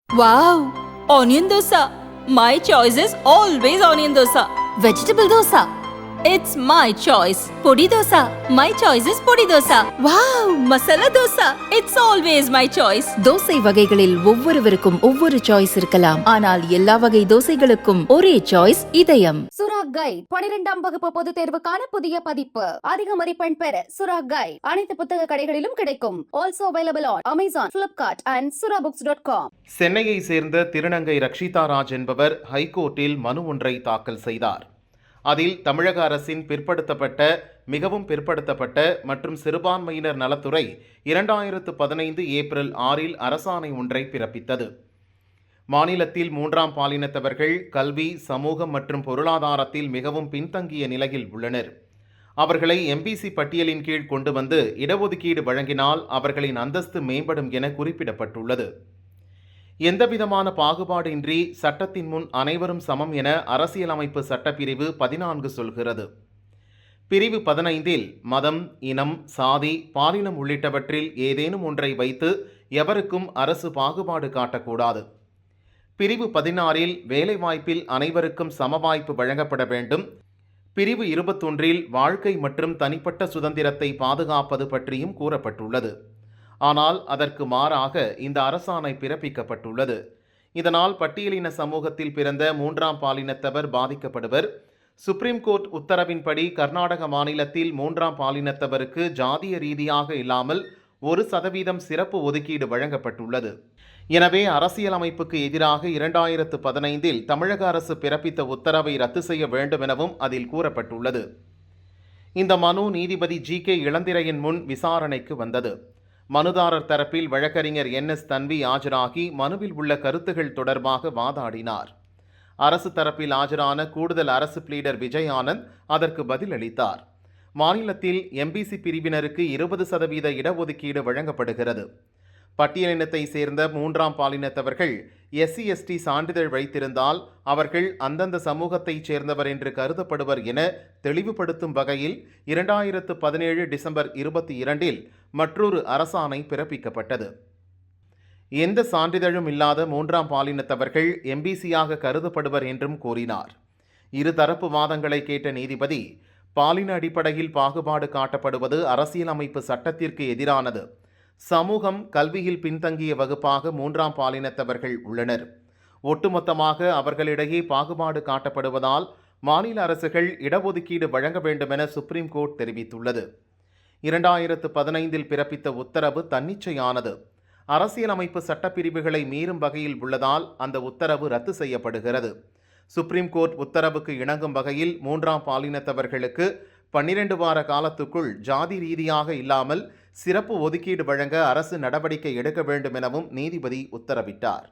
Wow! Onion dosa. My choice is always onion dosa. Vegetable dosa. It's my choice. Podi dosa. My choice is podi dosa. Wow! Masala dosa. It's always my choice. Dosa வகைகளில் ஒவ்வொருவருக்கும் ஒவ்வொரு choice இருக்கலாம். ஆனால் எல்லா வகை தோசைகளுக்கும் ஒரே choice இதயம். சுரா கைட் 12ஆம் வகுப்பு பொதுத் தேர்வுக்கான புதிய பதிப்பு. அதிக மதிப்பெண் பெற சுரா கைட் அனைத்து புத்தக கடைகளிலும் கிடைக்கும். Also available on Amazon, Flipkart and surabooks.com. சென்னையை சேர்ந்த திருநங்கை ரக்ஷிதா ராஜ் என்பவர் ஹைகோர்ட்டில் மனு ஒன்றை தாக்கல் செய்தார். அதில் தமிழக அரசின் பிற்படுத்தப்பட்ட, மிகவும் பிற்படுத்தப்பட்ட மற்றும் சிறுபான்மையினர் நலத்துறை 2015 ஏப்ரல் 6 அரசாணை ஒன்றை பிறப்பித்தது. மாநிலத்தில் 3ஆம் பாலினத்தவர்கள் கல்வி, சமூகம் மற்றும் பொருளாதாரத்தில் மிகவும் பின்தங்கிய நிலையில் உள்ளனர். அவர்களை எம்பிசி பட்டியலின் கீழ் கொண்டு வந்து இடஒதுக்கீடு வழங்கினால் அவர்களின் அந்தஸ்து மேம்படும் என குறிப்பிடப்பட்டுள்ளது. எந்தவிதமான பாகுபாடின்றி சட்டத்தின் முன் அனைவரும் சமம் என அரசியலமைப்பு சட்டப்பிரிவு 14 சொல்கிறது. பிரிவு 15 மதம், இனம், சாதி, பாலினம் உள்ளிட்டவற்றில் ஏதேனும் ஒன்றை வைத்து எவருக்கும் அரசு பாகுபாடு காட்டக்கூடாது. பிரிவு 16 வேலைவாய்ப்பில் அனைவருக்கும் சம வாய்ப்பு வழங்கப்பட வேண்டும். பிரிவு 21 வாழ்க்கை மற்றும் தனிப்பட்ட சுதந்திரத்தை பாதுகாப்பது பற்றியும் கூறப்பட்டுள்ளது. ஆனால் அதற்கு மாறாக இந்த அரசாணை பிறப்பிக்கப்பட்டுள்ளது. இதனால் பட்டியலின சமூகத்தில் பிறந்த 3ஆம் பாலினத்தவர் பாதிக்கப்படுவர். சுப்ரீம் கோர்ட் உத்தரவின்படி கர்நாடக மாநிலத்தில் 3ஆம் பாலினத்தவருக்கு ஜாதிய ரீதியாக இல்லாமல் 1% சிறப்பு ஒதுக்கீடு வழங்கப்பட்டுள்ளது. எனவே அரசியலமைப்புக்கு எதிராக 2015 தமிழக அரசு பிறப்பித்த உத்தரவை ரத்து செய்ய வேண்டும் எனவும் அதில் கூறப்பட்டுள்ளது. இந்த மனு நீதிபதி ஜி.கே. இளந்திரையின் முன் விசாரணைக்கு வந்தது. மனுதாரர் தரப்பில் வழக்கறிஞர் NS தன்வி ஆஜராகி மனுவில் உள்ள கருத்துகள் தொடர்பாக வாதாடினார். அரசு தரப்பில் ஆஜரான கூடுதல் அரசு பிளீடர் விஜய் ஆனந்த் அதற்கு பதிலளித்தார். மாநிலத்தில் எம்பிசி பிரிவினருக்கு 20% இடஒதுக்கீடு வழங்கப்படுகிறது. பட்டியலினத்தை சேர்ந்த 3ஆம் பாலினத்தவர்கள் SC/ST சான்றிதழ் வைத்திருந்தால் அவர்கள் அந்தந்த சமூகத்தைச் சேர்ந்தவர் என்று கருதப்படுவர் என தெளிவுபடுத்தும் வகையில் 2017 டிசம்பர் 22 மற்றொரு அரசாணை பிறப்பிக்கப்பட்டது. எந்த சான்றிதழும் இல்லாத 3ஆம் பாலினத்தவர்கள் எம்பிசியாக கருதப்படுவர் என்றும் கூறினார். இருதரப்பு வாதங்களை கேட்ட நீதிபதி, பாலின அடிப்படையில் பாகுபாடு காட்டப்படுவது அரசியலமைப்பு சட்டத்திற்கு எதிரானது. சமூகம், கல்வியில் பின்தங்கிய வகுப்பாக 3ஆம் பாலினத்தவர்கள் உள்ளனர். ஒட்டுமொத்தமாக அவர்களிடையே பாகுபாடு காட்டப்படுவதால் மாநில அரசுகள் இடஒதுக்கீடு வழங்க வேண்டும் என சுப்ரீம் கோர்ட் தெரிவித்துள்ளது. 2015 பிறப்பித்த உத்தரவு தன்னிச்சையானது. அரசியலமைப்பு சட்டப்பிரிவுகளை மீறும் வகையில் உள்ளதால் அந்த உத்தரவு ரத்து செய்யப்படுகிறது. சுப்ரீம் கோர்ட் உத்தரவுக்கு இணங்கும் வகையில் 3ஆம் பாலினத்தவர்களுக்கு 12 வார காலத்துக்குள் ஜாதி ரீதியாக இல்லாமல் சிறப்பு ஒதுக்கீடு வழங்க அரசு நடவடிக்கை எடுக்க வேண்டும் எனவும் நீதிபதி உத்தரவிட்டார்.